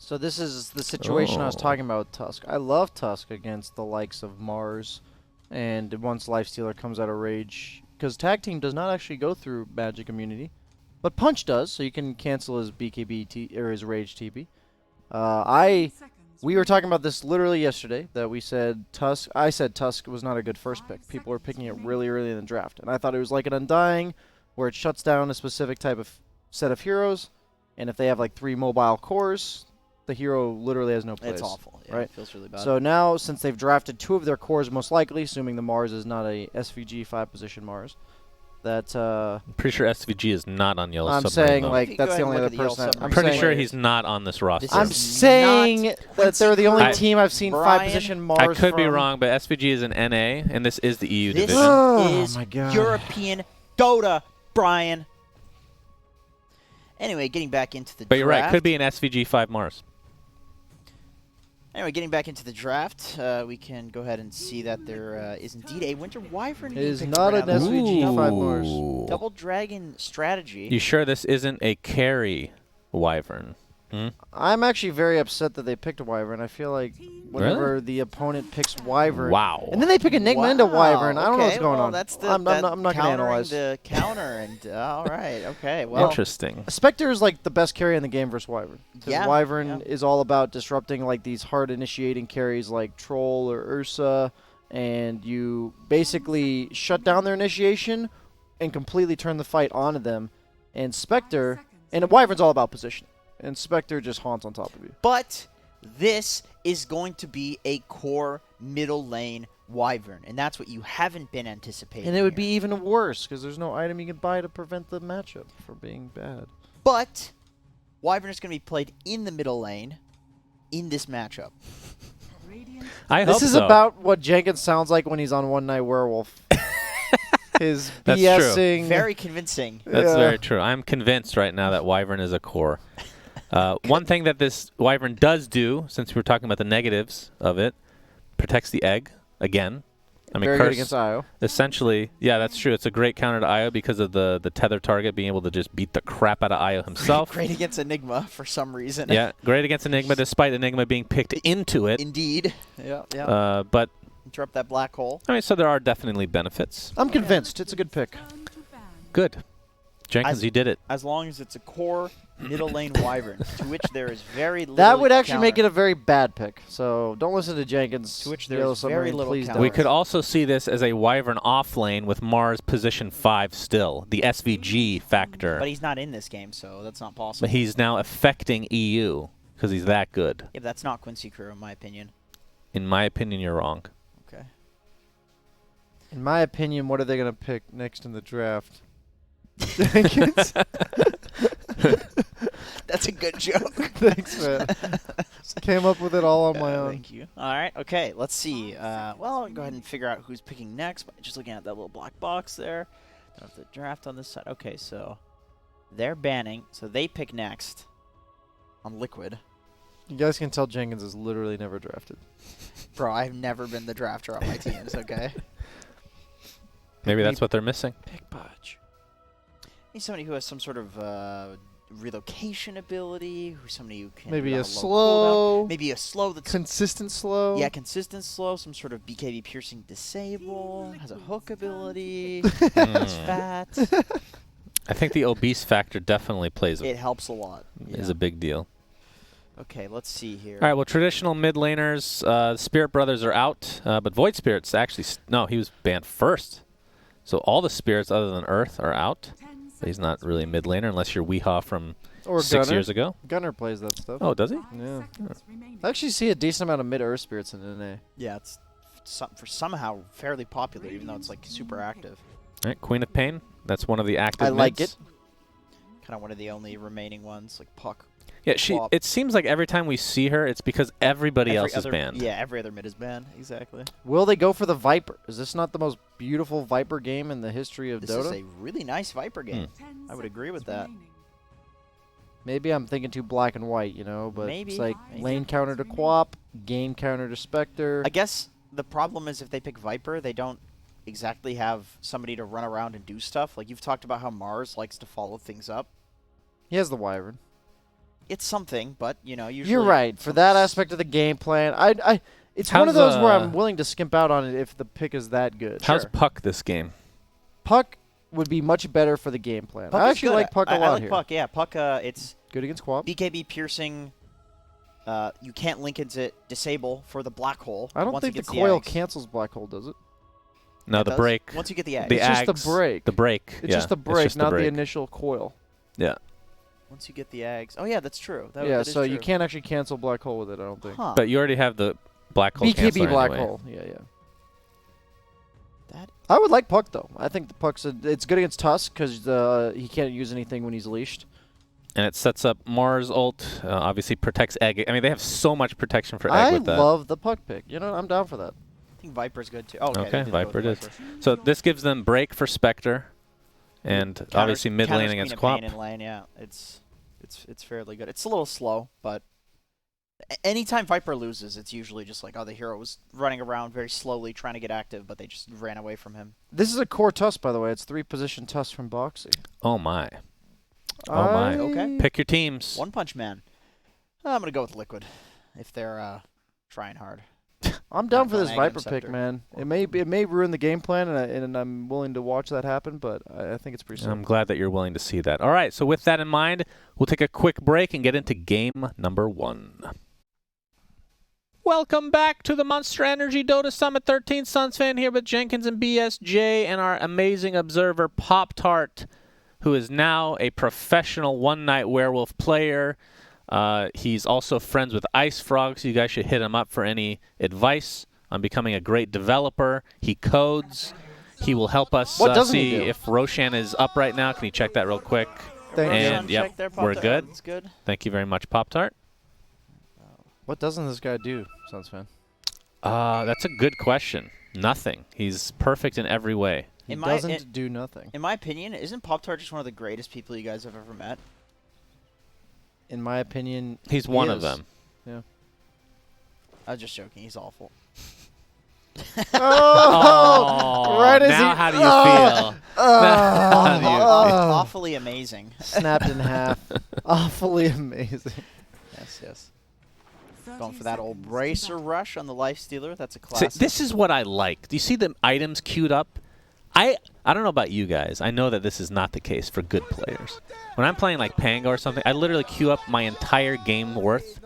So this is the situation I was talking about with Tusk. I love Tusk against the likes of Mars, and once Lifestealer comes out of Rage, because Tag Team does not actually go through Magic Immunity, but Punch does, so you can cancel his BKB or his Rage TP. We were talking about this literally yesterday, that we said Tusk. I said Tusk was not a good first pick. People were picking it really early in the draft, and I thought it was like an Undying, where it shuts down a specific type of set of heroes, and if they have like 3 mobile cores, the hero literally has no place. It's awful. Yeah, right? It feels really bad. So now, since they've drafted 2 of their cores, most likely, assuming the Mars is not a SVG 5-position Mars, that I'm pretty sure SVG is not on Yellow I'm Submarine, saying though. like that's the only other person. I'm I'm pretty saying, sure he's not on this roster. This I'm is saying not that they're the only I- team I've seen Brian, 5-position Mars. I could be from. wrong, but SVG is an NA, and this is the EU This division. Oh is my God. European Dota, Brian. Anyway, getting back into the But draft. you're right, could be an SVG 5 Mars. Anyway, getting back into the draft, we can go ahead and see that there is indeed a Winter Wyvern. It being is picked not right an now. SVG 5 Mars. Ooh. Double Dragon strategy. You sure this isn't a carry Wyvern? Hmm? I'm actually very upset that they picked a Wyvern. I feel like whenever the opponent picks Wyvern, Wow. and then they pick Enigma into Wyvern, I don't know what's Okay, going well, on. That's the, I'm not going to countering analyze. the counter, and all right, okay, well, Interesting. Spectre is like the best carry in the game versus Wyvern. Because Yeah, Wyvern yeah. is all about disrupting like these hard initiating carries like Troll or Ursa, and you basically shut down their initiation and completely turn the fight onto them. And Spectre, and Wyvern's all about positioning, and Spectre just haunts on top of you. but this is going to be a core middle lane Wyvern, and that's what you haven't been anticipating. And it would here. be even worse because there's no item you can buy to prevent the matchup from being bad. But Wyvern is going to be played in the middle lane in this matchup. I This hope is so. about what Jenkins sounds like when he's on One Night Werewolf. His That's true. BSing. Very convincing. That's Yeah. very true. I'm convinced right now that Wyvern is a core. One thing that this Wyvern does do, since we were talking about the negatives of it, protects the egg again. I mean, Very curse good against IO. essentially, yeah, that's true. It's a great counter to IO because of the tether target being able to just beat the crap out of IO himself. Great against Enigma for some reason. Yeah, great against Enigma, despite Enigma being picked into it. Indeed. Yeah. But Interrupt that black hole. I mean, so there are definitely benefits. I'm convinced. It's a good pick. Good, Jenkins, you did it. As long as it's a core middle lane Wyvern, to which there is very little That would actually make it counter. a very bad pick. So don't listen to Jenkins. To which there Yellow is very Submarine, little please counter. don't. We could also see this as a Wyvern off lane with Mars position 5 still, the SVG factor. But he's not in this game, so that's not possible. But he's now affecting EU because he's that good. Yeah, but that's not Quincy Crew, in my opinion. In my opinion, you're wrong. Okay. In my opinion, what are they going to pick next in the draft? Jenkins? That's a good joke. Thanks, man. Came up with it all on my own. Thank you. All right. Okay. Let's see. Well, I'll go ahead and figure out who's picking next. By just looking at that little black box there. Don't have the draft on this side. Okay, so they're banning. So they pick next on Liquid. You guys can tell Jenkins is literally never drafted. Bro, I've never been the drafter on my teams. Okay. Maybe that's what they're missing. Pick Podge. He's somebody who has some sort of relocation ability. Who's somebody who can Maybe do a low slow. cooldown. Maybe a slow that's Consistent slow. yeah, consistent slow. Some sort of BKB piercing disable. Has a hook ability. Is fat. I think the obese factor definitely plays It helps a lot. is Yeah. a big deal. Okay, let's see here. All right, well, traditional mid laners, Spirit Brothers are out, but Void Spirits actually, no, he was banned first. So all the spirits other than Earth are out. But he's not really a mid laner unless you're Weehaw from Or 6 Gunner. year ago. Gunner plays that stuff. Oh, does he? Yeah. I actually see a decent amount of mid-earth spirits in NA. Yeah, it's somehow fairly popular, even though it's like super active. All right, Queen of Pain. That's one of the active I like mids. it. Kind of one of the only remaining ones, like Puck. Yeah, it seems like every time we see her, it's because everybody else is banned. Yeah, every other mid is banned. Exactly. Will they go for the Viper? Is this not the most beautiful Viper game in the history of This Dota? is a really nice Viper game. I would agree with that. Maybe I'm thinking too black and white, you know, but Maybe. it's like Maybe. lane counter to Quap, game counter to Spectre. I guess the problem is if they pick Viper, they don't exactly have somebody to run around and do stuff. Like you've talked about how Mars likes to follow things up. He has the Wyvern. it's something, but you know, usually You're right. For that aspect of the game plan, it's one of How's, those where I'm willing to skimp out on it if the pick is that good. How's Puck this game? Puck would be much better for the game plan. Puck I is actually good. like Puck a lot I like here. Puck, yeah. Puck, it's Good against Quap. BKB piercing. You can't link into disable for the black hole. I don't once think it the gets coil eggs. cancels black hole, does it? No, It the does. break. Once you get the eggs. The It's just the ags, break. The break. It's yeah, just the break, just not the break. initial coil. Yeah. Once you get the eggs. Oh yeah, that's true. That Yeah, is so you true. can't actually cancel black hole with it, I don't think. Huh. But you already have the black hole BKB canceler black anyway. hole. Yeah, yeah. That I would like Puck though. I think the Puck's it's good against Tusk because he can't use anything when he's leashed. And it sets up Mars ult. Obviously protects egg. I mean, they have so much protection for egg I with that. love the Puck pick. You know, I'm down for that. I think Viper's good too. Oh, okay. Okay, they did go with Viper it is. Viper. So this gives them break for Spectre, and obviously mid lane Counters against Queen of Pain Quap. in lane, yeah. It's fairly good. It's a little slow, but anytime Viper loses, it's usually just like, oh, the hero was running around very slowly trying to get active, but they just ran away from him. This is a core Tusk, by the way. It's 3-position Tusk from Boxy. Oh my! Oh my! Okay. Pick your teams. One Punch Man. I'm gonna go with Liquid if they're trying hard. I'm down Not for this going Viper Aghanim pick, Scepter. man. It may ruin the game plan, and I'm willing to watch that happen, but I think it's pretty I'm simple. glad that you're willing to see that. All right, so with that in mind, we'll take a quick break and get into game number 1. Welcome back to the Monster Energy Dota Summit 13. Suns fan here with Jenkins and BSJ and our amazing observer Pop-Tart, who is now a professional one-night werewolf player. He's also friends with Ice Frog, so you guys should hit him up for any advice on becoming a great developer. He codes. He will help us What doesn't he see do? if Roshan is up right now. Can you check that real quick? Thank you. And yep, Check there, we're Pop-Tart. good. That's good. Thank you very much, Pop-Tart. What doesn't this guy do, Suns fan? That's a good question. Nothing. He's perfect in every way. He In my- doesn't do nothing. In my opinion, isn't Pop-Tart just one of the greatest people you guys have ever met? In my opinion, He's he one of is. them. I was just joking. He's awful. Oh, right as now he, how do you feel? How do you feel? Awfully amazing. snapped in half. Awfully amazing. Yes. Going for that old bracer rush on the life stealer. That's a See, classic. this is what I like. Do you see the items queued up? I don't know about you guys. I know that this is not the case for good players. When I'm playing like Pango or something, I literally queue up my entire game worth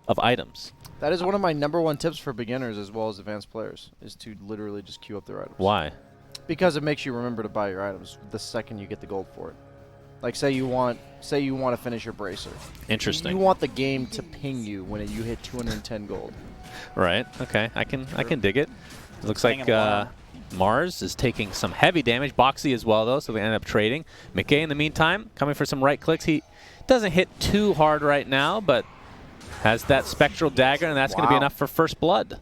of items. That is one of my #1 tips for beginners as well as advanced players, is to literally just queue up their items. Why? Because it makes you remember to buy your items the second you get the gold for it. Like say you want to finish your bracer. Interesting. You want the game to ping you when you hit 210 gold. Right. Okay. I can dig it. It looks Playing like him alarm. Mars is taking some heavy damage. Boxy as well, though, so they end up trading. McKay, in the meantime, coming for some right clicks. He doesn't hit too hard right now, but has that spectral dagger, and that's going to be Wow. enough for first blood.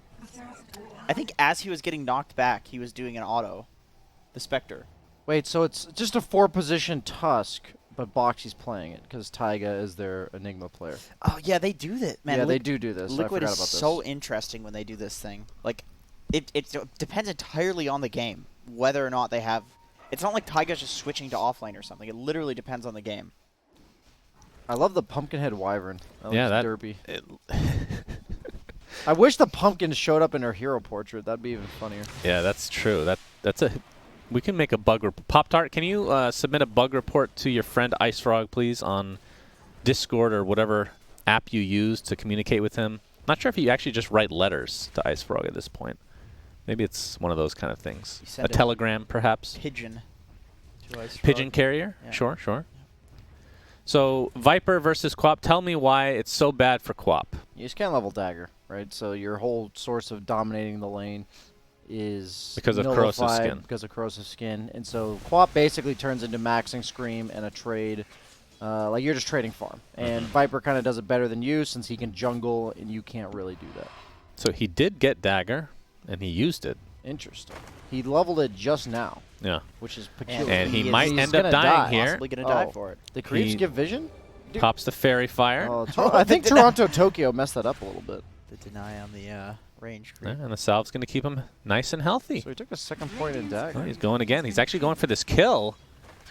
I think as he was getting knocked back, he was doing an auto. The Spectre. Wait, so it's just a 4-position Tusk, but Boxy's playing it because Taiga is their Enigma player. Oh, yeah, they do that. Man, yeah, they do this. I Liquid forgot is about this. so interesting when they do this thing. Like, it depends entirely on the game, whether or not they have... It's not like Taiga's just switching to offlane or something. It literally depends on the game. I love the Pumpkinhead Wyvern. Yeah, that- derpy. I wish the pumpkin showed up in her hero portrait. That'd be even funnier. Yeah, that's true. That's a. We can make a bug report. Pop-Tart, can you submit a bug report to your friend Ice Frog, please, on Discord or whatever app you use to communicate with him? Not sure if you actually just write letters to Ice Frog at this point. Maybe it's one of those kind of things. You send A it- telegram, perhaps. Pigeon. To Ice Pigeon Frog. carrier? Yeah. Sure. So, Viper versus Quap. Tell me why it's so bad for Quap. You just can't level dagger, right? So your whole source of dominating the lane is Because of corrosive nullified skin. Because of corrosive skin, and so Quap basically turns into maxing Scream and a trade. Like you're just trading farm, and Viper kind of does it better than you since he can jungle and you can't really do that. So, he did get Dagger, and he used it. Interesting. He leveled it just now, Yeah. which is peculiar. And he is- might he's end up gonna dying die. here. Possibly going to die Oh. for it. The creeps He- give vision. Dude. Pops the Fairy Fire. Oh, I think Toronto Tokyo messed that up a little bit. The deny on the range Yeah, creep. and the salve's going to keep him nice and healthy. So he took a second point in dagger. Oh, he's going again. He's actually going for this kill.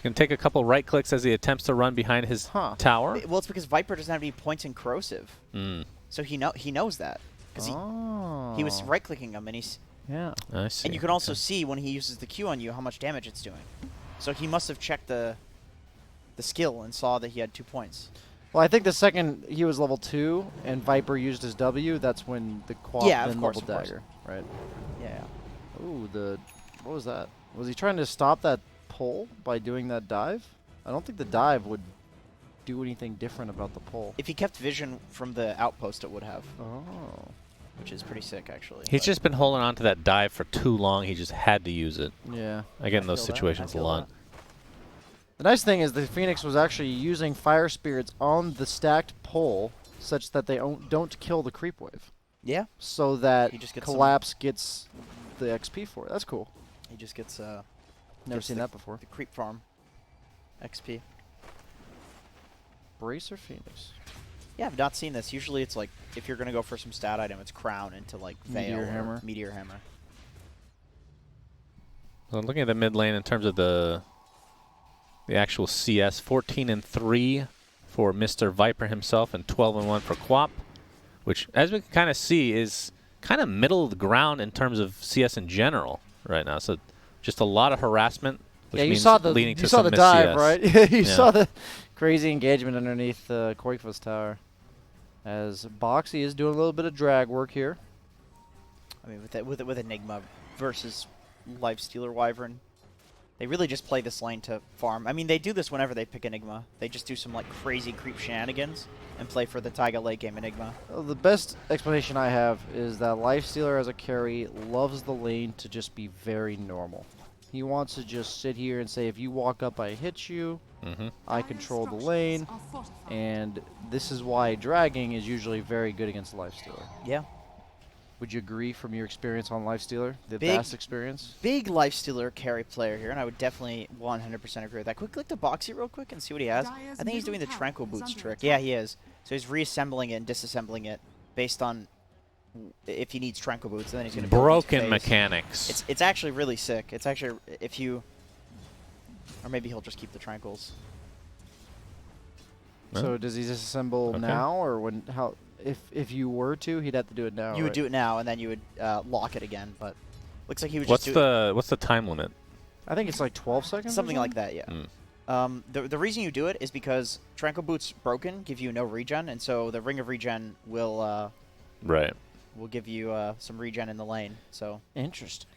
Going to take a couple right clicks as he attempts to run behind his tower. Well, it's because Viper doesn't have any points in corrosive. Mm. So he knows that. Because he was right-clicking him, and he's... Yeah. I see. And you can also see when he uses the Q on you how much damage it's doing. So he must have checked the skill and saw that he had 2 points. Well, I think the second he was level 2 and Viper used his W, that's when the quad then level dagger, right? Yeah. Ooh, what was that? Was he trying to stop that pull by doing that dive? I don't think the dive would do anything different about the pull. If he kept vision from the outpost, it would have. Oh. Which is pretty sick, actually. He's just been holding on to that dive for too long. He just had to use it. Yeah. I get in those situations a lot. The nice thing is the Phoenix was actually using fire spirits on the stacked pole such that they don't kill the creep wave. Yeah. So that He just gets collapse gets the XP for it. That's cool. He just gets Never seen that before. the creep farm XP. Brace or Phoenix? Yeah, I've not seen this. Usually it's like, if you're going to go for some stat item, it's crown into like Veil Meteor Hammer. Meteor Hammer. So looking at the mid lane in terms of the actual CS, 14-3 for Mr. Viper himself and 12-1 for Quap, which, as we can kind of see, is kind of middle of the ground in terms of CS in general right now. So just a lot of harassment, which yeah, you means saw the leading to you saw some the miss dive, CS. right? You Yeah. saw the crazy engagement underneath Koikva's tower. As Boxy is doing a little bit of drag work here. I mean, with Enigma versus Lifestealer Wyvern, they really just play this lane to farm. I mean, they do this whenever they pick Enigma. They just do some like crazy creep shenanigans and play for the Taiga late game Enigma. The best explanation I have is that Lifestealer as a carry loves the lane to just be very normal. He wants to just sit here and say, if you walk up, I hit you. I control the lane, and this is why dragging is usually very good against Lifestealer. Yeah. Would you agree from your experience on Lifestealer, the Big- vast experience? Big Lifestealer carry player here, and I would definitely 100% agree with that. Quick click to Boxy real quick and see what he has. I think he's doing the Tranquil Boots trick. Yeah, he is. So he's reassembling it and disassembling it based on if he needs Tranquil Boots, and then he's going to Broken mechanics. It's actually really sick. It's actually, if you... Or maybe he'll just keep the Tranquils. So does he disassemble now, or when? How? If you were to, he'd have to do it now. You would do it now, and then you would lock it again. But looks like he would What's just do it. What's the time limit? I think it's like 12 seconds. Something like that, yeah. The reason you do it is because Tranquil Boots broken give you no regen, and so the Ring of Regen will will give you some regen in the lane. So Interesting.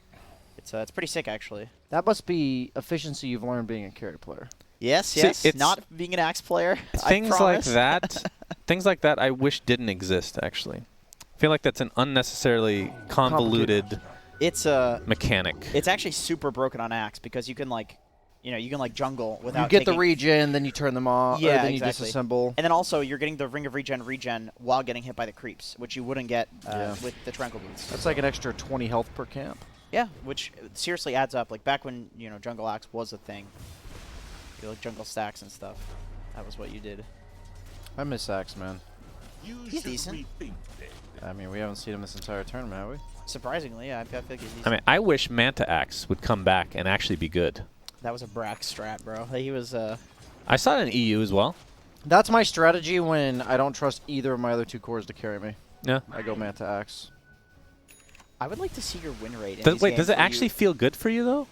it's pretty sick actually. That must be efficiency you've learned being a carry player. Yes, See, yes. it's- Not being an Axe player. Things I like promise. that, things like that, I wish didn't exist. Actually, I feel like that's an unnecessarily convoluted It's mechanic. It's actually super broken on Axe because you can like, you can like jungle without. You get the taking- regen, then you turn them off. Yeah, or then exactly. you disassemble. And then also you're getting the Ring of Regen while getting hit by the creeps, which you wouldn't get Yeah. with the Tranquil Boots. That's like an extra 20 health per camp. Yeah, which seriously adds up. Like back when Jungle Axe was a thing, you like jungle stacks and stuff. That was what you did. I miss Axe, man. He's decent. I mean, we haven't seen him this entire tournament, have we? Surprisingly, yeah, I feel like he's decent. I mean, I wish Manta Axe would come back and actually be good. That was a Brax strat, bro. He was I saw it in EU as well. That's my strategy when I don't trust either of my other two cores to carry me. Yeah. I go Manta Axe. I would like to see your win rate. In Does, these wait, games does it where actually you, feel good for you though?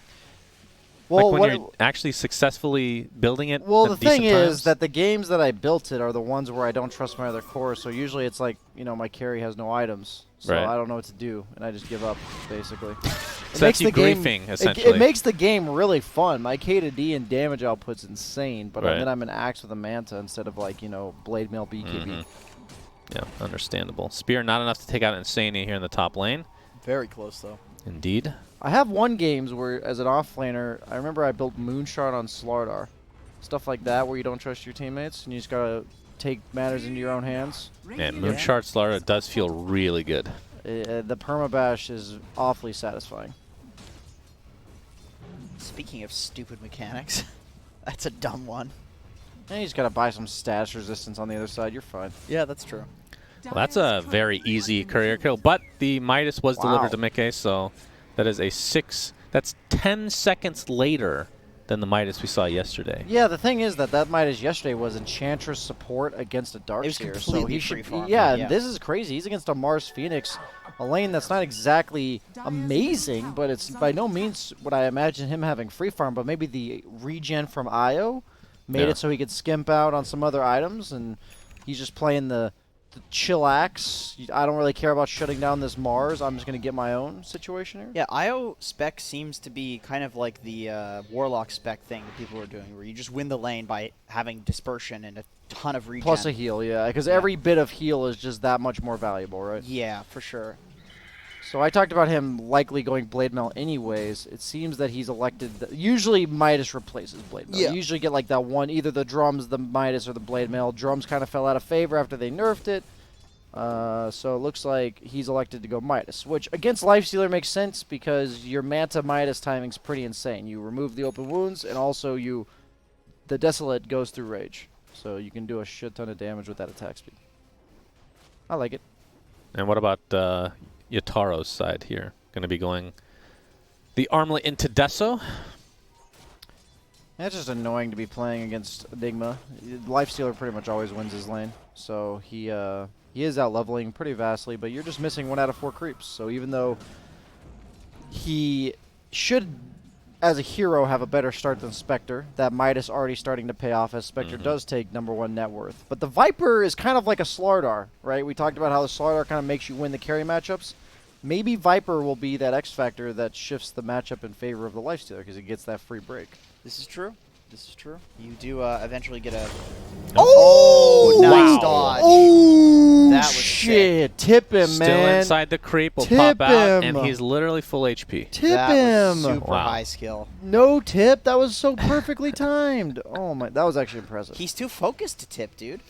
Well, like when you're actually successfully building it. Well, at the thing decent is times? that the games that I built it are the ones where I don't trust my other cores. So usually it's like, my carry has no items. So Right. I don't know what to do, and I just give up, basically. So that's you griefing, essentially. It makes the game really fun. My K to D and damage output's insane, but Right. then I'm an Axe with a Manta instead of like, Blade Mail BKB. Mhm. Yeah, understandable. Spear not enough to take out Insania here in the top lane. very close though. Indeed. I have won games where, as an off-laner, I remember I built Moonshard on Slardar. Stuff like that where you don't trust your teammates and you just gotta take matters into your own hands. And Moonshard Slara does feel really good. The permabash is awfully satisfying. Speaking of stupid mechanics, that's a dumb one. And you just gotta buy some status resistance on the other side. You're fine. Yeah, that's true. Well, that's a very easy career kill, but the Midas was Wow. delivered to Mickey, so that is a 6. That's 10 seconds later than the Midas we saw yesterday. Yeah, the thing is that Midas yesterday was Enchantress support against a Darkseer, It was so completely he should. free-farm, Yeah, yeah. and this is crazy. He's against a Mars Phoenix, a lane that's not exactly amazing, but it's by no means what I imagine him having free farm. But maybe the regen from Io made it so he could skimp out on some other items, and he's just playing the chillax. I don't really care about shutting down this Mars. I'm just going to get my own situation here. Yeah, IO spec seems to be kind of like the Warlock spec thing that people are doing, where you just win the lane by having dispersion and a ton of regen. Plus a heal, yeah, because every bit of heal is just that much more valuable, right? Yeah, for sure. So I talked about him likely going Blade Mail anyways. It seems that he's elected. Usually Midas replaces Blade Mail. Yeah. You usually get like that one, either the drums, the Midas, or the Blade Mail. Drums kind of fell out of favor after they nerfed it. So it looks like he's elected to go Midas, which against Lifestealer makes sense because your Manta Midas timing's pretty insane. You remove the open wounds, and also the Desolate goes through Rage. So you can do a shit ton of damage with that attack speed. I like it. And what about Yataro's side here? Going to be going the Armlet into Deso. That's just annoying to be playing against Enigma. Lifestealer pretty much always wins his lane, so he is out leveling pretty vastly, but you're just missing 1 out of 4 creeps. So even though he should, as a hero, have a better start than Spectre, that Midas already starting to pay off as Spectre does take #1 net worth. But the Viper is kind of like a Slardar, right? We talked about how the Slardar kind of makes you win the carry matchups. Maybe Viper will be that X factor that shifts the matchup in favor of the Lifestealer because it gets that free break. This is true. This is true. You do eventually get a... Oh! Nice dodge. Oh, That was shit. Tip him, Still man. inside the creep, will Tip pop out, him. and he's literally full HP. Tip That him. was super Wow. high skill. No tip. That was so perfectly timed. Oh, my. That was actually impressive. He's too focused to tip, dude.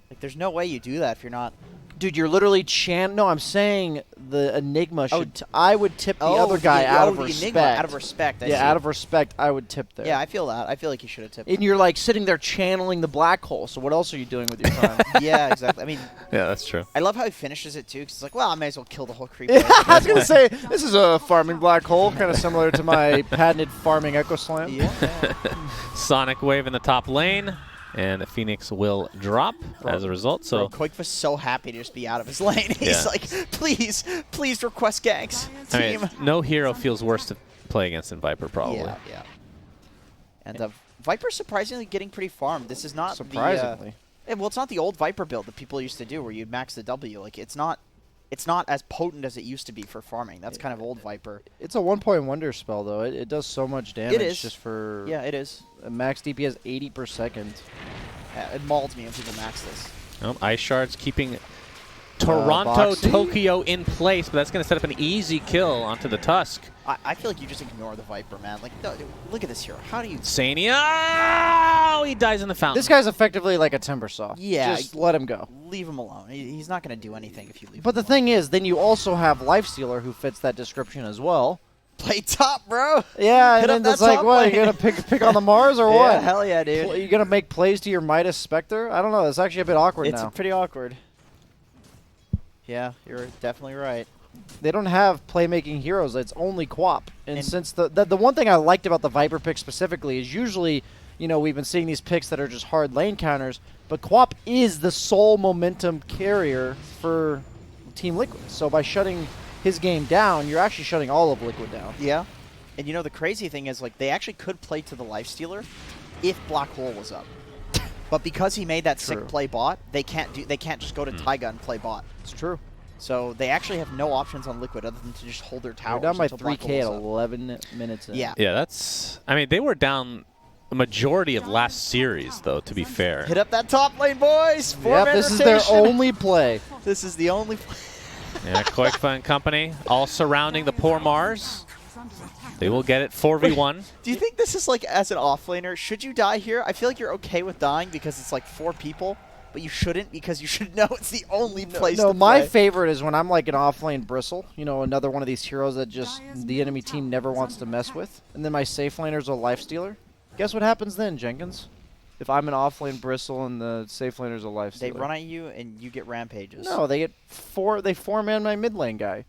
Like, there's no way you do that if you're not... Dude, you're literally No, I'm saying the Enigma should... I would tip the other guy out of respect. Enigma, out of respect. I see. Yeah, out of respect, I would tip there. Yeah, I feel that. I feel like you should have tipped. And you're like sitting there channeling the black hole. So what else are you doing with your time? Yeah, exactly. I mean, Yeah, that's true. I love how he finishes it, too, because it's like, well, I may as well kill the whole creep. I was going to say, this is a farming black hole, kind of similar to my patented farming Echo Slam. Yeah. Sonic Wave in the top lane, and Phoenix will drop as a result. So Bro, Quake was so happy to just be out of his lane. He's like, please, please request ganks, I team. mean, no hero feels worse to play against than Viper, probably. Yeah, yeah. And Viper's surprisingly getting pretty farmed. This is not Surprisingly. well, it's not the old Viper build that people used to do where you'd max the W. Like, it's not as potent as it used to be for farming. That's kind of old Viper. It's a 1-point wonder spell, though. It does so much damage is. just for... Yeah, it is. Max DPS 80 per second. It mauls me when people max this. Ice Shards keeping Toronto, Boxy? Tokyo in place, but that's going to set up an easy kill onto the Tusk. I feel like you just ignore the Viper, man. Like, no, dude, look at this hero. How do you... Sania! Oh, he dies in the fountain. This guy's effectively like a Timbersaw. Yeah. Just let him go. Leave him alone. He's not going to do anything if you leave But him the thing is, then you also have Lifestealer who fits that description as well. alone. Play top, bro. Yeah, Hit and up then it's that like, top what, lane. you going to pick on the Mars or Yeah, what? hell yeah, dude. Are you going to make plays to your Midas Spectre? I don't know. It's actually a bit awkward It's now. pretty awkward. Yeah, you're definitely right. They don't have playmaking heroes. It's only Quap. And since the one thing I liked about the Viper pick specifically is usually, you know, we've been seeing these picks that are just hard lane counters, but Quap is the sole momentum carrier for Team Liquid. So by shutting his game down, you're actually shutting all of Liquid down. Yeah. And you know, the crazy thing is, like, they actually could play to the Lifestealer if Black Hole was up. But because he made that sick play bot, they can't just go to Taiga and play bot. It's true. So they actually have no options on Liquid other than to just hold their We're towers. down by until Black 3K at Hole is up. 11 minutes in. Yeah. Yeah, that's... I mean, they were down a majority of last series, though, to be fair. Hit up that top lane, boys. Yep, this is their rotation. only play. This is the only play. Yeah, Koikfa and company all surrounding the poor Mars. They will get it 4v1. Do you think this is like, as an offlaner, should you die here? I feel like you're okay with dying because it's like 4 people, but you shouldn't because you should know it's the only place to my play. favorite is when I'm like an offlane Bristle, you know, another one of these heroes that just the enemy team never wants to mess with. And then my safe laner's a Lifestealer. Guess what happens then, Jenkins? If I'm an offlane Bristle and the safe laner's a Lifestealer. They run at you and you get rampages. No, they get they 4-man my mid lane guy.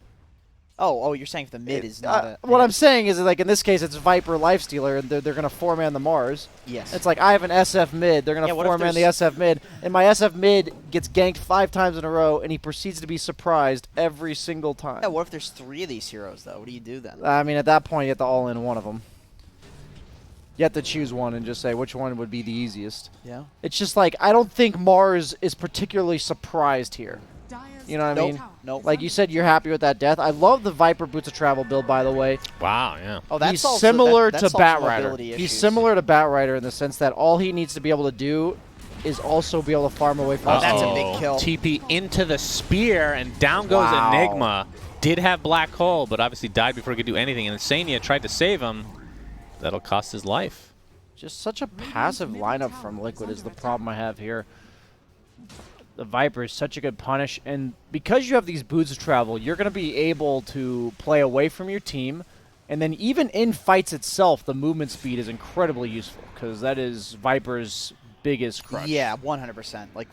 Oh, you're saying if the mid is not a... What I'm saying is, like, in this case, it's Viper Lifestealer, and they're going to 4-man the Mars. Yes. It's like, I have an SF mid, they're going to 4-man the SF mid, and my SF mid gets ganked 5 times in a row, and he proceeds to be surprised every single time. Yeah, what if there's 3 of these heroes, though? What do you do then? I mean, at that point, you have to all-in one of them. You have to choose one and just say which one would be the easiest. Yeah. It's just like, I don't think Mars is particularly surprised here. You know what I mean? Nope. Like you said, you're happy with that death. I love the Viper Boots of Travel build, by the way. Wow, yeah. Oh, that's He's also, similar that to solves Bat some Rider. mobility He's issues. similar to Bat Rider in the sense that all he needs to be able to do is also be able to farm away from That's a Uh-oh. big kill. TP into the spear, and down goes Wow. Enigma. Did have Black Hole, but obviously died before he could do anything. And Insania tried to save him. That'll cost his life. Just such a passive lineup from Liquid is the problem I have here. The Viper is such a good punish, and because you have these Boots of Travel, you're going to be able to play away from your team, and then even in fights itself, the movement speed is incredibly useful, because that is Viper's biggest crutch. Yeah, 100%. Like,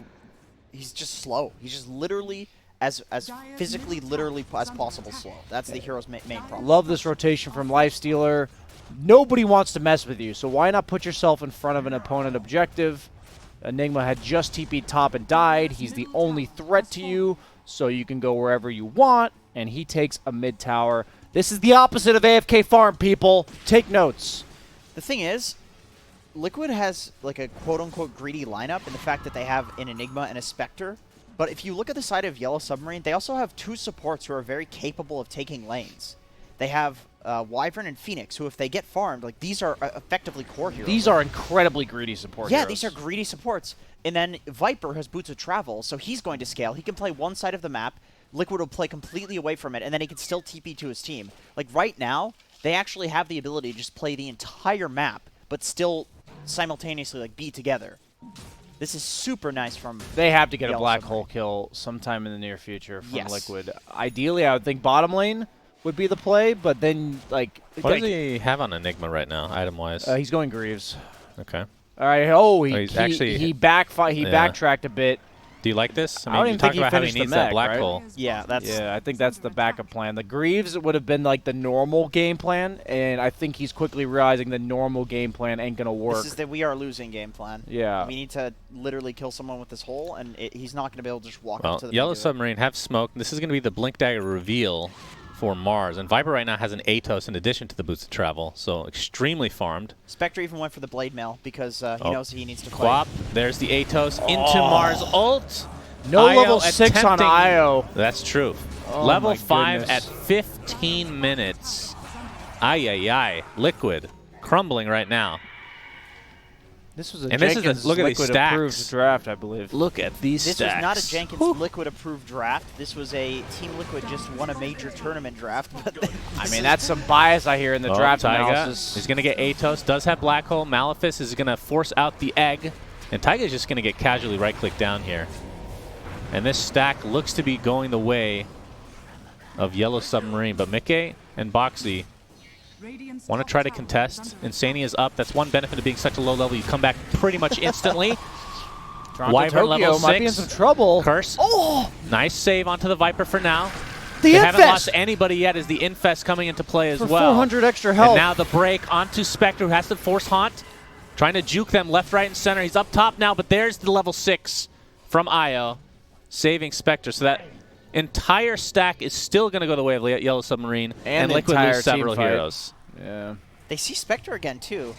he's just slow. He's just literally as physically, literally as possible slow. That's the hero's main problem. Love this rotation from Lifestealer. Nobody wants to mess with you, so why not put yourself in front of an opponent objective? Enigma had just TP'd top and died. He's the only threat to you, so you can go wherever you want, and he takes a mid tower. This is the opposite of AFK farm, people. Take notes. The thing is, Liquid has like a quote-unquote greedy lineup in the fact that they have an Enigma and a Spectre. But if you look at the side of Yellow Submarine, they also have 2 supports who are very capable of taking lanes. They have Wyvern and Phoenix, who if they get farmed, like these are effectively core heroes. These are incredibly greedy support Yeah, heroes. these are greedy supports. And then Viper has Boots of Travel, so he's going to scale. He can play one side of the map. Liquid will play completely away from it, and then he can still TP to his team. Like right now, they actually have the ability to just play the entire map, but still simultaneously like be together. This is super nice from... They have to get a Yellow Black Submarine. Hole kill sometime in the near future from Yes. Liquid. Ideally, I would think bottom lane would be the play, but then, like... What does he have on Enigma right now, item-wise? He's going Greaves. Okay. All right. He backtracked a bit. Do you like this? I don't even you talk think he about how he finished the needs that mech, Black right? Hole. Yeah, that's... Yeah, I think that's the backup plan. The Greaves would have been like the normal game plan, and I think he's quickly realizing the normal game plan ain't gonna work. This is the we are losing game plan. Yeah. We need to literally kill someone with this hole, and he's not going to be able to just walk Well, up to the Yellow mid. Submarine have smoke. This is going to be the Blink Dagger reveal for Mars. And Viper right now has an Atos in addition to the Boots of Travel, so extremely farmed. Spectre even went for the Blade Mail because he knows he needs to Quap, fight. there's the Atos into Mars ult. No IO level 6 on attempting- IO. That's true. Oh Level my 5 goodness. at 15 minutes. Ay. Liquid crumbling right now. This was a And this is Jenkins look at these Liquid stacks. approved draft, I believe. Look at these This stacks. was not a Jenkins Whew. Liquid approved draft. This was a Team Liquid just won a major tournament draft. But I mean, that's some bias I hear in the draft Taiga analysis. is going to get Atos. Does have Black Hole. Malefice is going to force out the egg. And Taiga is just going to get casually right-click down here. And this stack looks to be going the way of Yellow Submarine. But Mickey and Boxy want to try to contest. Insania is up. That's one benefit of being such a low level. You come back pretty much instantly. Wyvern level Tokyo might be in 6. some trouble. Curse. Oh, Nice save onto the Viper for now. the They haven't Infest lost anybody yet as the Infest coming into play as for well. 400 extra And health. now the break onto Spectre, who has to force Haunt. Trying to juke them left, right, and center. He's up top now, but there's the level 6 from IO. Saving Spectre. So that entire stack is still going to go the way of Yellow Submarine. And the Liquid entire lose several team fight. heroes. Yeah. they see Spectre again, too.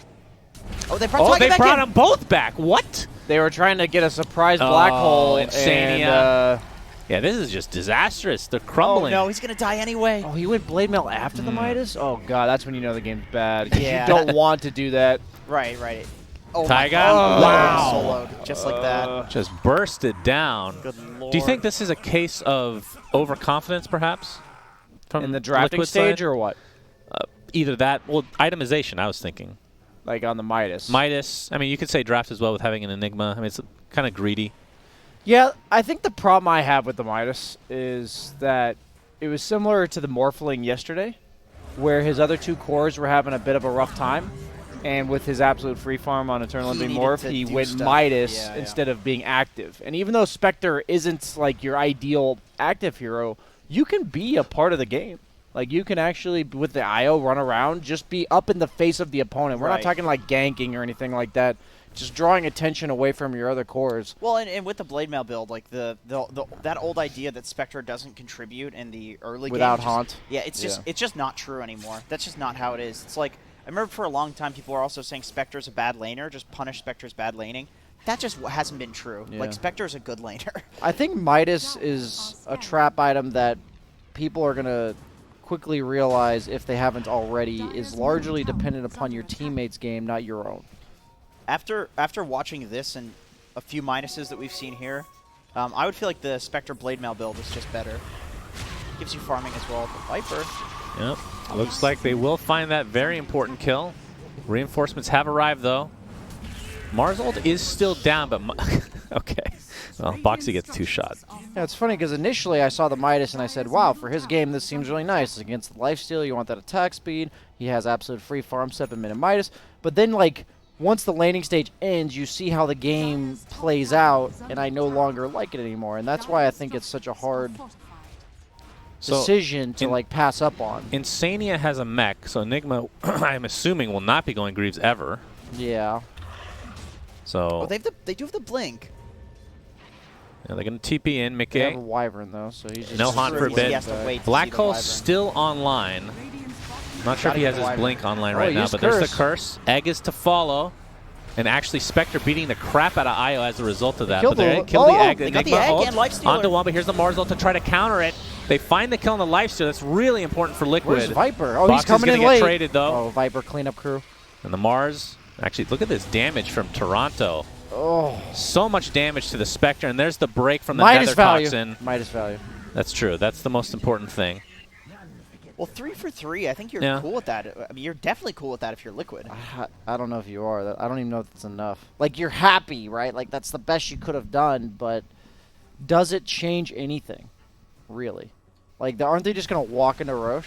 Oh, they brought Oh, Taiga they back brought in. them both back. What? They were trying to get a surprise black hole. Insania. And, Yeah, this is just disastrous. They're Oh, crumbling. no, he's going to die anyway. he went Blade Mail after the Midas? Oh, God, that's when you know the game's bad. 'cause Yeah. You don't want to do that. Right. Oh, Taiga? my God. Wow. Soloed, just like that. Just bursted down. Good lord. Do you think this is a case of overconfidence, perhaps? From In the drafting Liquid stage side? or what? Either that, well, itemization, I was thinking. Like on the Midas. Midas, I mean, you could say draft as well with having an Enigma. I mean, it's kind of greedy. Yeah, I think the problem I have with the Midas is that it was similar to the Morphling yesterday, where his other 2 cores were having a bit of a rough time. And with his absolute free farm on Eternal He Living needed Morph, to he do went stuff. Midas Yeah. instead of being active. And even though Spectre isn't like your ideal active hero, you can be a part of the game. Like, you can actually, with the IO, run around, just be up in the face of the opponent. We're not Right. talking like ganking or anything like that. Just drawing attention away from your other cores. Well, and with the Blade Mail build, like that old idea that Spectre doesn't contribute in the early Without game. Haunt. Yeah, it's just not true anymore. That's just not how it is. It's like, I remember for a long time people were also saying Spectre's a bad laner, just punish Spectre's bad laning. That just hasn't been true. Yeah. Like, Spectre's a good laner. I think Midas is a trap item that people are going to quickly realize, if they haven't already, is largely dependent upon your teammates' game, not your own. After watching this and a few minuses that we've seen here, I would feel like the Spectre Blade Mail build is just better. Gives you farming as well. But Viper. Yep. Looks like they will find that very important kill. Reinforcements have arrived, though. Mars ult is still down, but... okay. Well, Boxy gets 2 shots. Yeah, it's funny because initially I saw the Midas and I said, wow, for his game this seems really nice. Against the lifesteal, you want that attack speed. He has absolute free farm step and Midas. But then, like, once the laning stage ends, you see how the game plays out, and I no longer like it anymore. And that's why I think it's such a hard decision to, like, pass up on. Insania has a mech, so Enigma, I'm assuming, will not be going Greaves ever. Yeah. So Oh, they do have the blink. yeah, they're going to TP in. They have a Mickey. Wyvern, though, so he's just... No Haunt for a He bit. has to wait to Black see the Hole's Wyvern. still online. Not sure if he has his Wyvern. blink online Oh, right now, use but there's Curse. the curse. Egg is to follow. And actually, Spectre beating the crap out of Io as a result of that. killed But they the- killed the oh, egg. they got the Enigma egg ult and Lifestealer. onto one, but here's the Mars ult to try to counter it. They find the kill on the Lifesteal. That's really important for Liquid. Where's Viper? Oh, Box he's coming is in gonna late. get traded, though. Oh, Viper cleanup crew. And the Mars, actually, look at this damage from Toronto. Oh. So much damage to the Spectre, and there's the break from the Midas Nether value. Toxin. Midas value. That's true. That's the most important thing. Well, 3 for 3. I think you're Yeah. cool with that. I mean, you're definitely cool with that if you're Liquid. I don't know if you are. I don't even know if that's enough. Like, you're happy, right? Like, that's the best you could have done, but does it change anything, really? Like, aren't they just going to walk into Roche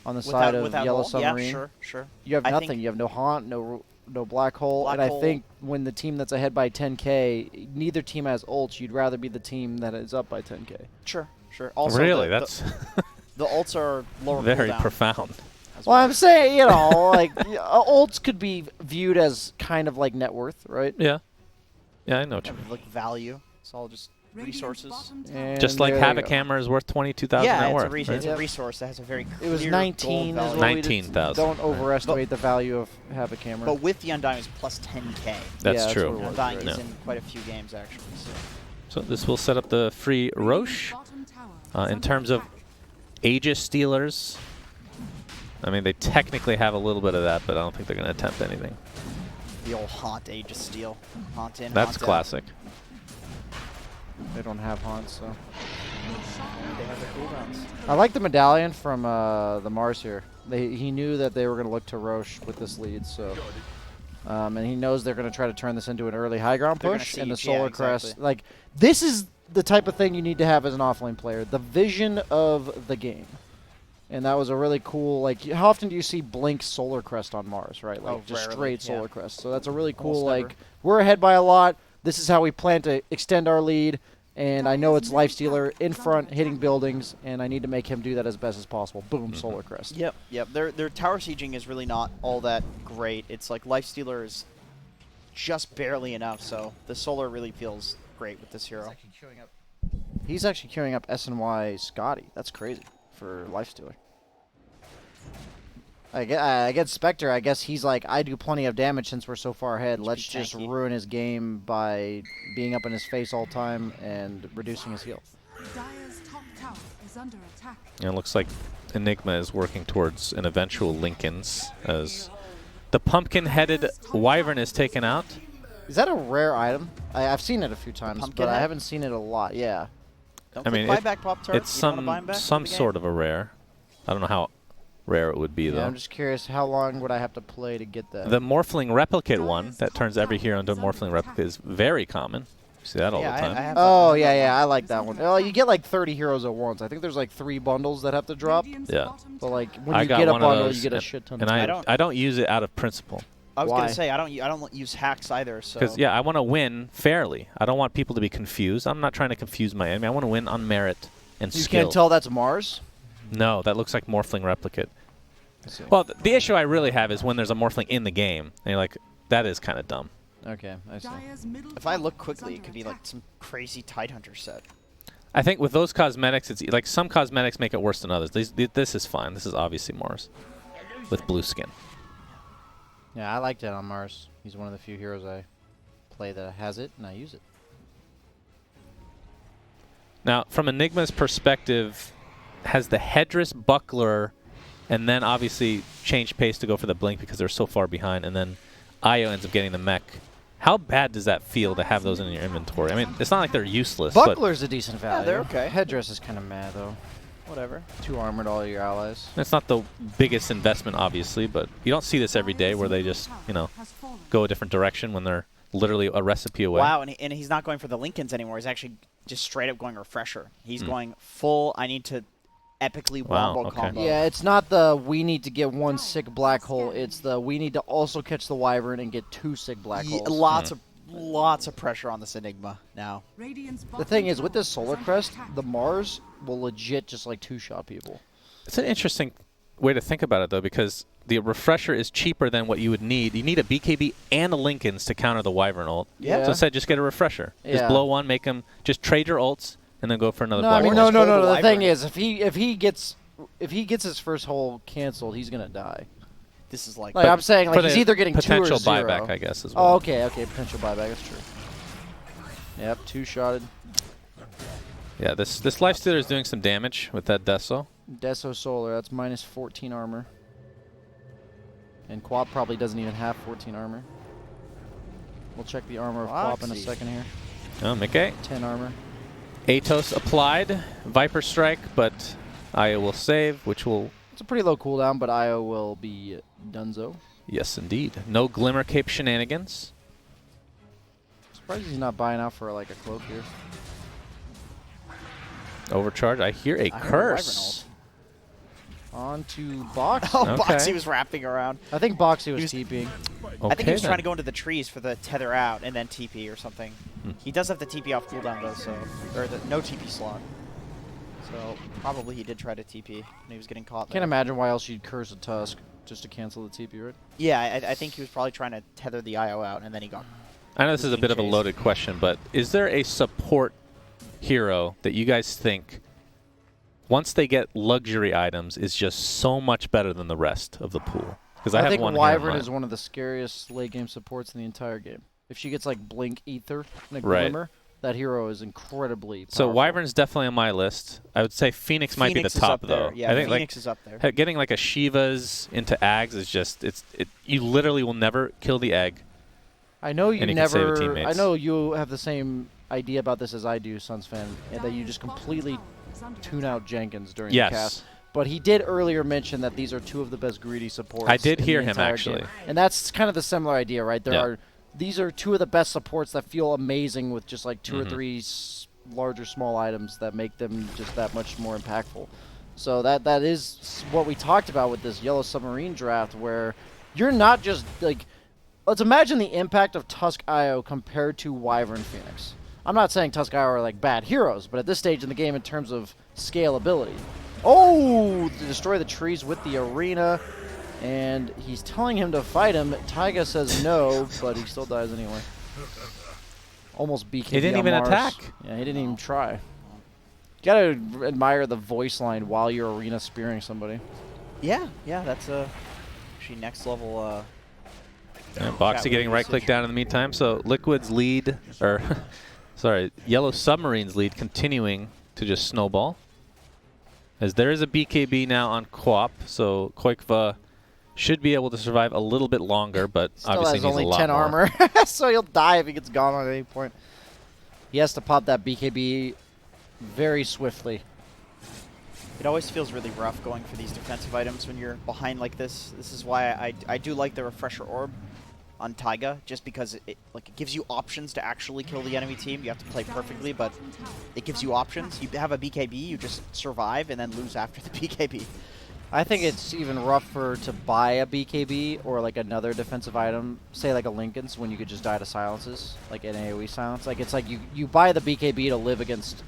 on the side of Yellow Lol? Submarine? Yeah, sure, sure. You have I nothing. think- You have no Haunt, no Black Hole. Black and Hole. I think when the team that's ahead by 10K, neither team has ults, you'd rather be the team that is up by 10K. Sure, sure. Also, Really? the, That's the ults are lower very cooldown profound. as Well, I'm saying, you know, like, ults could be viewed as kind of like net worth, right? Yeah. Yeah, I know what you mean. Like value. It's all just resources. And Just like there you Havoc go. Hammer is worth 22,000 Yeah, net it's, worth. a, right? it's a Yep. resource that has a very It was clear 19 gold is value. what we did. 19,000. Don't overestimate the value of Havoc Hammer. But with the Undying, it's plus 10k. That's Yeah, true. what it was, Undying right. is Yeah. in quite a few games, actually. So. So this will set up the free Roche. In terms of Aegis Stealers, I mean, they technically have a little bit of that, but I don't think they're going to attempt anything. The old Haunt Aegis Steel. Haunt in, That's Haunt out. classic. They don't have haunts, so. They have their cooldowns. I like the medallion from the Mars here. He knew that they were going to look to Roche with this lead, so. And he knows they're going to try to turn this into an early high ground They're gonna push, and the siege, yeah, Solar Crest. exactly. Like, this is the type of thing you need to have as an offlane player. The vision of the game. And that was a really cool, like, how often do you see Blink Solar Crest on Mars, right? Like, Oh, just rarely, straight yeah. Solar Crest. So that's a really cool, Almost like, never. we're ahead by a lot. This is how we plan to extend our lead. And I know it's Lifestealer in front, hitting buildings, and I need to make him do that as best as possible. Boom, Solar Crest. Yep, yep. Their tower sieging is really not all that great. It's like Lifestealer is just barely enough, so the Solar really feels great with this hero. He's actually queuing up SNY Scotty. That's crazy for Lifestealer. I get Spectre. I guess he's like, I do plenty of damage since we're so far ahead. Let's be just tanky. ruin his game by being up in his face all time and reducing his health. Dire's top tower is under attack. And it looks like Enigma is working towards an eventual Lincolns as the pumpkin-headed Wyvern is taken out. Is that a rare item? I've seen it a few times, Pumpkin but I head? haven't seen it a lot. Yeah. Don't I click mean, buyback Pop Tart. It's You don't wanna buy 'em back some in the game? sort of a rare. I don't know how rare it would be, Yeah, though. I'm just curious, how long would I have to play to get that? The Morphling Replicate one that turns every hero into a Morphling Replicate is very common. You see that all Yeah, the time. I have Oh, yeah, I like that one. Oh, you get like 30 heroes at once. I think there's like 3 bundles that have to drop. Yeah. But like when I you got get a one of bundle, those, you get a and- shit ton. And of I don't use it out of principle. I was Why? gonna say I don't use hacks either. So Because, yeah, I want to win fairly. I don't want people to be confused. I'm not trying to confuse my enemy. I want to win on merit and You skill. can't tell that's Mars. No, that looks like Morphling Replicate. Well, the issue I really have is when there's a Morphling in the game. And you're like, that is kind of dumb. Okay, I see. If I look quickly, it could be like some crazy Tidehunter set. I think with those cosmetics, it's like some cosmetics make it worse than others. This is fine. This is obviously Mars with blue skin. Yeah, I liked it on Mars. He's one of the few heroes I play that has it, and I use it. Now, from Enigma's perspective, has the Headress Buckler, and then obviously changed pace to go for the Blink because they're so far behind, and then Io ends up getting the mech. How bad does that feel to have those in your inventory? I mean, it's not like they're useless. Buckler's a decent value. they're okay. Headdress is kind of mad, though. Whatever. 2 armored all your allies. It's not the biggest investment, obviously, but you don't see this every day where they just, you know, go a different direction when they're literally a recipe away. Wow, and he's not going for the Lincolns anymore. He's actually just straight up going Refresher. He's going full, I need to epically wombo combo. Yeah, it's not the we need to get 1 sick black hole. It's the we need to also catch the Wyvern and get 2 sick black holes. Lots of pressure on this Enigma now. The thing is, with this Solar Crest, the Mars will legit just like 2-shot people. It's an interesting way to think about it, though, because the Refresher is cheaper than what you would need. You need a BKB and a Lincolns to counter the Wyvern ult. Yeah. So instead, just get a Refresher. Just blow one, make them, just trade your ults, and then go for another black hole. No. The thing is, if he gets his first hole canceled, he's gonna die. This is like I'm saying, like he's either getting 2 or 0. Potential buyback, I guess, as well. Oh, okay, potential buyback. That's true. Yep, 2-shotted. Yeah, this Lifestealer is doing some damage with that Deso. Deso Solar, that's minus 14 armor. And Quap probably doesn't even have 14 armor. We'll check the armor of Quap in a second here. Oh, Mickey. 10 armor. Atos applied. Viper Strike, but Io will save, which will... It's a pretty low cooldown, but Io will be donezo. Yes, indeed. No Glimmer Cape shenanigans. Surprised he's not buying out for like a cloak here. Overcharge. I hear a curse. On to Boxy. Oh, Boxy was wrapping around. I think Boxy was TPing. Okay, I think he was trying to go into the trees for the tether out and then TP or something. He does have the TP off cooldown though, so or the no TP slot. So probably he did try to TP and he was getting caught. Can't imagine why else you'd curse a Tusk just to cancel the TP, right? Yeah, I think he was probably trying to tether the IO out and then he got. I know this is a bit of a loaded question, but is there a support hero that you guys think, once they get luxury items, is just so much better than the rest of the pool? Because I have think one Wyvern is one of the scariest late game supports in the entire game. If she gets like Blink Ether and a Glimmer, that hero is incredibly powerful. So Wyvern's definitely on my list. I would say Phoenix might be the top though. Yeah, I think Phoenix is up there. Getting like a Shiva's into Ags is just you literally will never kill the egg. I know you and can save the teammates. I know you have the same idea about this as I do, Suns fan, and that you just completely tune out Jenkins during the cast. But he did earlier mention that these are 2 of the best greedy supports. I did hear him actually. Game. And that's kind of the similar idea, right? These are 2 of the best supports that feel amazing with just like 2 or 3 larger small items that make them just that much more impactful. So that is what we talked about with this Yellow Submarine draft, where you're not just like, let's imagine the impact of Tusk IO compared to Wyvern Phoenix. I'm not saying Tusk IO are like bad heroes, but at this stage in the game in terms of scalability. Oh, to destroy the trees with the arena. And he's telling him to fight him. Taiga says no, but he still dies anyway. Almost BKB. He didn't even attack. Yeah, he didn't even try. You gotta admire the voice line while you're arena spearing somebody. Yeah, that's actually next level. Boxy getting right click down in the meantime. So Liquid's lead, or sorry, Yellow Submarine's lead continuing to just snowball. As there is a BKB now on Quap, so Koikva should be able to survive a little bit longer, but obviously needs only a lot 10 more. armor, so he'll die if he gets gone at any point. He has to pop that BKB very swiftly. It always feels really rough going for these defensive items when you're behind like this. This is why I do like the Refresher Orb on Taiga, just because it gives you options to actually kill the enemy team. You have to play perfectly, but it gives you options. You have a BKB, you just survive and then lose after the BKB. I think it's even rougher to buy a BKB or like another defensive item, say like a Lincoln's, when you could just die to silences, like an AoE silence. Like it's like you buy the BKB to live against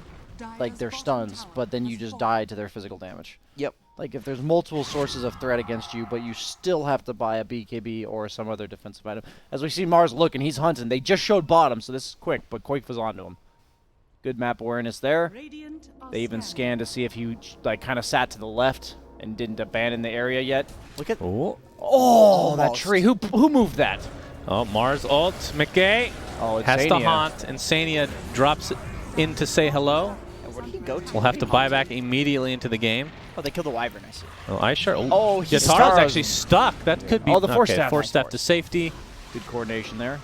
like their stuns, but then you just die to their physical damage. Yep. Like if there's multiple sources of threat against you, but you still have to buy a BKB or some other defensive item. As we see Mars looking, he's hunting. They just showed bottom, so this is quick, but Quake was onto him. Good map awareness there. They even scanned to see if he like kind of sat to the left and didn't abandon the area yet. Look at Oh, that tree. Who moved that? Oh, Mars ult. McKay Oh, it's has to Zania. haunt. Insania drops in to say hello. And where did he go to? We'll have to buy back immediately into the game. Oh, they killed the Wyvern, I see. Oh, Aishar. Oh, he's Yataro's actually stuck. That could be. Oh, the force okay, staff. force step to safety. Good coordination there.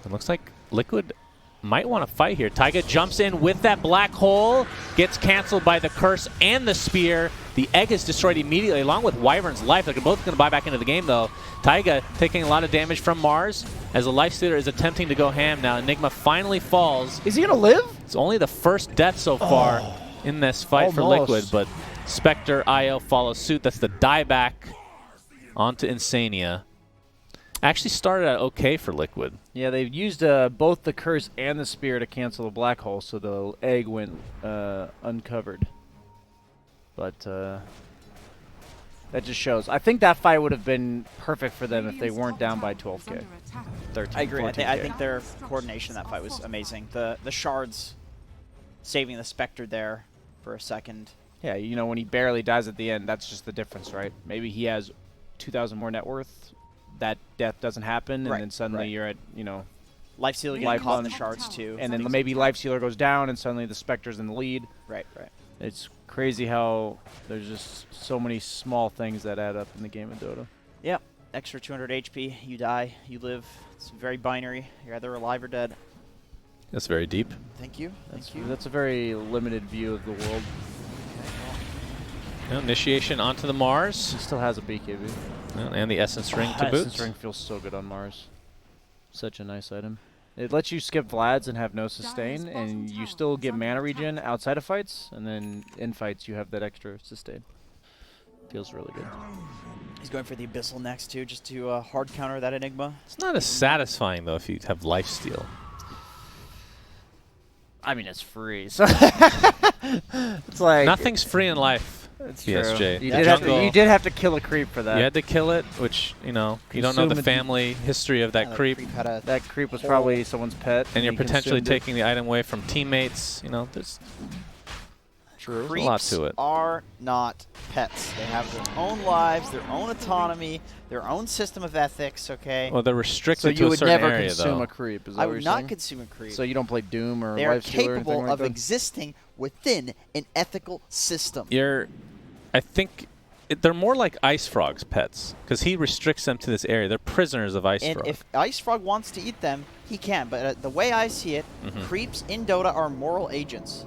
It looks like Liquid might want to fight here. Taiga jumps in with that black hole, gets canceled by the curse and the spear. The egg is destroyed immediately, along with Wyvern's life. They're both going to buy back into the game, though. Taiga taking a lot of damage from Mars as the Lifestealer is attempting to go ham now. Enigma finally falls. Is he gonna live? It's only the first death so far in this fight for Almost. Liquid, but Spectre, IO follows suit. That's the dieback onto Insania. Actually started out okay for Liquid. Yeah, they've used both the curse and the spear to cancel the black hole, so the egg went uncovered. But that just shows. I think that fight would have been perfect for them if they weren't down by 12k. 13, I agree. 14K. I think their coordination in that fight was amazing. The shards saving the Spectre there for a second. Yeah, you know, when he barely dies at the end, that's just the difference, right? Maybe he has 2,000 more net worth. That death doesn't happen, and Right, then suddenly right. you're at, you know, Lifestealer getting Life caught in the on- shards too. and then Things maybe like Lifestealer goes down, and suddenly the Spectre's in the lead. that. Right. It's crazy how there's just so many small things that add up in the game of Dota. Yep. Extra 200 HP. You die. You live. It's very binary. You're either alive or dead. That's very deep. Thank you. Thank you. That's a very limited view of the world. Initiation onto the Mars. He still has a BKB. And the Essence Ring to boot. Essence Ring feels so good on Mars. Such a nice item. It lets you skip Vlad's and have no sustain, and you still get mana regen outside of fights, and then in fights you have that extra sustain. Feels really good. He's going for the Abyssal next too, just to hard counter that Enigma. It's not as satisfying, though, if you have lifesteal. I mean, it's free, so it's like Nothing's free in life. It's PSG. true. You The did, have to, jungle- you did have to kill a creep for that. You had to kill it, which, you know, you don't know the Consume it. family history of that Yeah, creep. had a That creep was probably someone's pet. And you're he potentially consumed it. taking the item away from teammates. You know, there's True. a lot Creeps to it. are not pets. They have their own lives, their own autonomy, their own system of ethics, okay? Well, they're So restricted to you a would certain never area, consume though. a creep, is that I what would you're not saying? consume a creep. So you don't play Doom or They are Lifestealer or anything capable like of that? existing within an ethical system. I think they're more like Ice Frog's pets, because he restricts them to this area. They're prisoners of Ice And Frog. if Ice Frog wants to eat them, he can. But the way I see it, creeps in Dota are moral agents.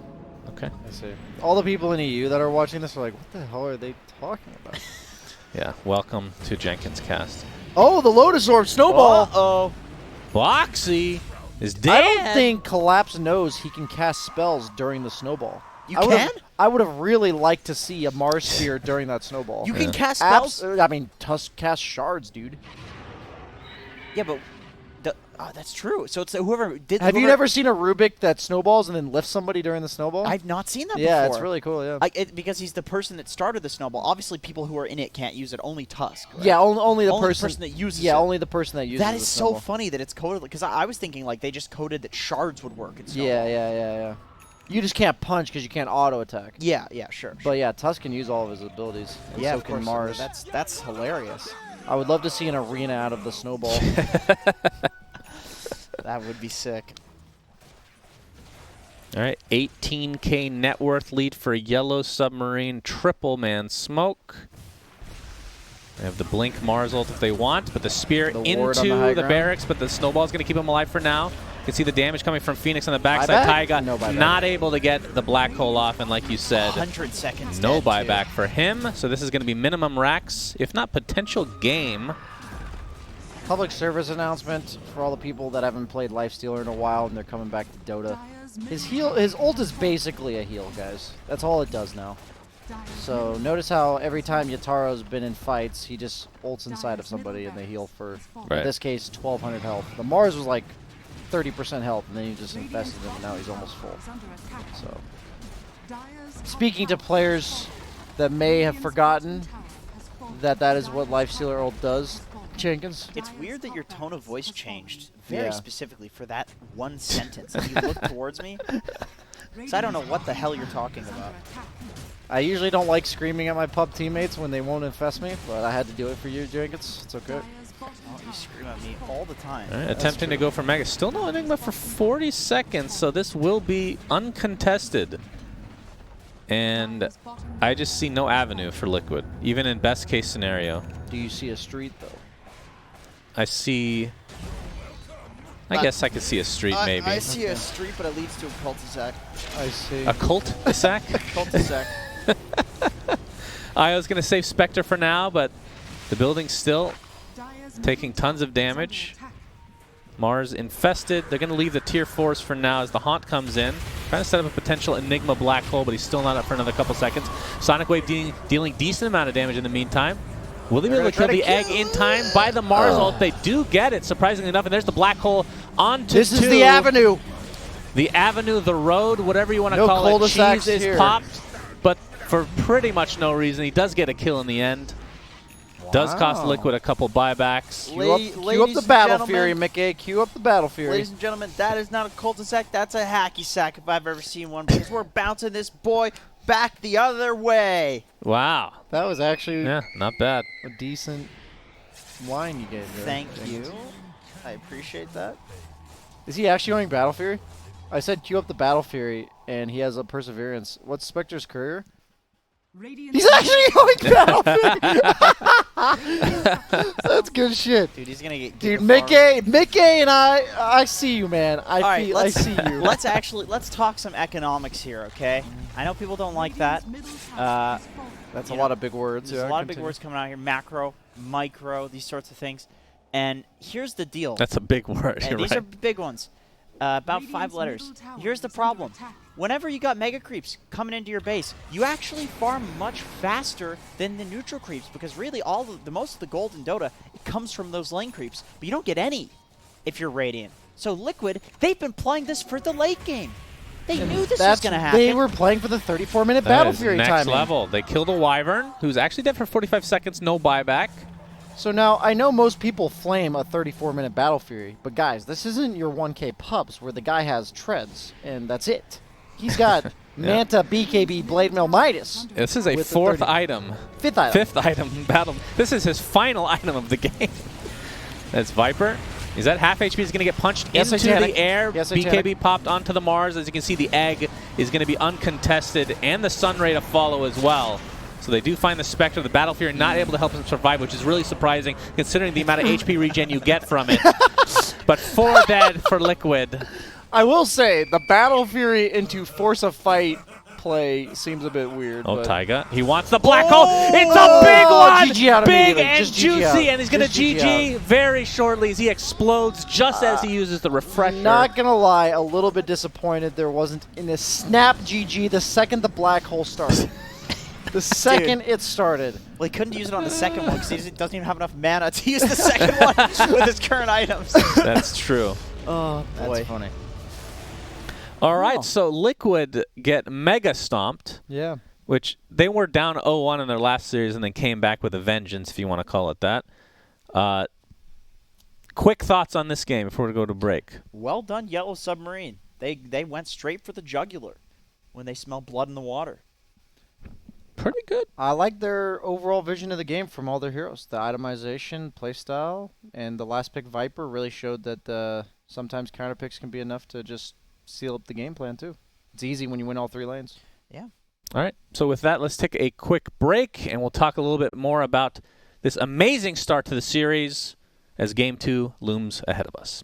Okay. I see. All the people in EU that are watching this are like, what the hell are they talking about? Yeah. Welcome to Jenkins Cast. Oh, the Lotus Orb Snowball! Uh-oh. Boxy is dead. I don't think Collapse knows he can cast spells during the snowball. You I would've- can? I would have really liked to see a Mars Sphere during that snowball. You can Yeah. cast spells? I mean, Tusk cast shards, dude. Yeah, but that's true. So it's whoever did. Have you whoever- never seen a Rubik that snowballs and then lifts somebody during the snowball? I've not seen that yeah, before. it's really cool. Yeah. Because he's the person that started the snowball. Obviously, people who are in it can't use it. Only Tusk. Right? Yeah, only the Only person that uses Yeah, it. only the person that uses That the is so snowball. funny that it's coded. Because I was thinking like they just coded that shards would work in snowball. Yeah. You just can't punch because you can't auto attack. Yeah, sure. But yeah, Tusk can use all of his abilities. And yeah, so of can course. Mars. That's hilarious. I would love to see an arena out of the snowball. That would be sick. All right. 18K net worth lead for Yellow Submarine. Triple man smoke. They have the blink Mars ult if they want, but the spear The ward on into the high the ground. barracks, but the snowball's going to keep him alive for now. You can see the damage coming from Phoenix on the backside. Buyback? Taiga No buyback. not able to get the black hole off, and like you said, 100 seconds. no dead, too. buyback for him. So this is going to be minimum racks, if not potential game. Public service announcement for all the people that haven't played Lifestealer in a while and they're coming back to Dota. His ult is basically a heal, guys. That's all it does now. So notice how every time Yataro's been in fights, he just ults inside of somebody and they heal for, Right. in this case, 1,200 health. The Mars was like 30% health, and then you just infested him, and now he's almost full. is under attack. So, Dire's top speaking to tower players that may have Radiant's forgotten bottom tower has fallen. that is what Lifestealer ult does, Jenkins. It's weird that your tone of voice changed very Yeah. specifically for that one sentence. And you look towards me, so I don't know what the hell you're talking about. I usually don't like screaming at my pub teammates when they won't infest me, but I had to do it for you, Jenkins. It's okay. Oh, you scream at me all the time. All right, attempting to go for Mega. Still no Enigma for 40 seconds, so this will be uncontested. And I just see no avenue for Liquid, even in best case scenario. Do you see a street, though? I see... I guess I could see a street, maybe. I see a street, but it leads to a cul-de-sac. I see. A cul-de-sac? Cul-de-sac. I was going to save Spectre for now, but the building's still taking tons of damage. Mars infested. They're going to leave the tier 4s for now as the Haunt comes in. Trying to set up a potential Enigma black hole, but he's still not up for another couple seconds. Sonic Wave dealing decent amount of damage in the meantime. Will they be able to kill the egg in time by the Mars ult? They do get it, surprisingly enough, and there's the black hole onto This is the avenue. The avenue, the road, whatever you want to No call it. cul-de-sacs Cheese is here. popped, but for pretty much no reason. He does get a kill in the end. Does cost Wow. Liquid a couple buybacks. Cue up the Battle Fury, Mickey. Cue up the Battle Fury. Ladies and gentlemen, that is not a cul-de-sac. That's a hacky sack if I've ever seen one, because we're bouncing this boy back the other way. Wow. That was actually Yeah, not bad. a decent line you gave there. Thank Jenkins. you. I appreciate that. Is he actually going Battle Fury? I said cue up the Battle Fury, and he has a Perseverance. What's Spectre's courier? He's actually going Battle Fury! That's good shit. Dude, he's going to get Dude, giga-farmed. Mickey and I see you, man. All right, I see you. let's talk some economics here, okay? I know people don't like that. That's a you lot know, of big words. There's Yeah, a lot of big continue. words coming out here. Macro, micro, these sorts of things. And here's the deal. That's a big word. And You're these right. are big ones. About 5 letters. Here's the problem. Whenever you got mega creeps coming into your base, you actually farm much faster than the neutral creeps, because really most of the gold in Dota, it comes from those lane creeps, but you don't get any if you're Radiant. So Liquid, they've been playing this for the late game. They knew this was going to happen. They were playing for the 34-minute That Battle is Fury next timing. level. They killed a Wyvern, who's actually dead for 45 seconds, no buyback. So now, I know most people flame a 34-minute Battle Fury, but guys, this isn't your 1K pubs where the guy has treads, and that's it. He's got Manta, BKB, Blade Mail, Midas. This is a With the fourth 30. item. Fifth item. Fifth item battle. This is his final item of the game. That's Viper. Is that half HP is going to get punched Yes, into Titanic. the air? Yes, BKB Titanic. popped onto the Mars. As you can see, the egg is going to be uncontested, and the Sun Ray to follow as well. So they do find the Spectre. The Battle Fury not able to help him survive, which is really surprising considering the amount of HP regen you get from it. But 4 dead for Liquid. I will say, the Battle Fury into Force of Fight play seems a bit weird. Oh, but Taiga. He wants the black hole. It's a big one. GG out Big immediately. and Just GG juicy. out. And he's going to Just GG GG out. very shortly as he explodes just as he uses the refresher. Not gonna lie, a little bit disappointed there wasn't in a snap GG the second the black hole started. The second it started. Well, he couldn't use it on the second one because he doesn't even have enough mana to use the second one with his current items. That's true. Oh boy. That's funny. All right, Wow. so Liquid get mega stomped, Yeah. which they were down 0-1 in their last series and then came back with a vengeance, if you want to call it that. Quick thoughts on this game before we go to break. Well done, Yellow Submarine. They went straight for the jugular when they smelled blood in the water. Pretty good. I like their overall vision of the game from all their heroes. The itemization, playstyle, and the last pick Viper really showed that sometimes counter picks can be enough to just seal up the game plan too. It's easy when you win all 3 lanes. Yeah. All right, so with that, let's take a quick break, and we'll talk a little bit more about this amazing start to the series as Game 2 looms ahead of us.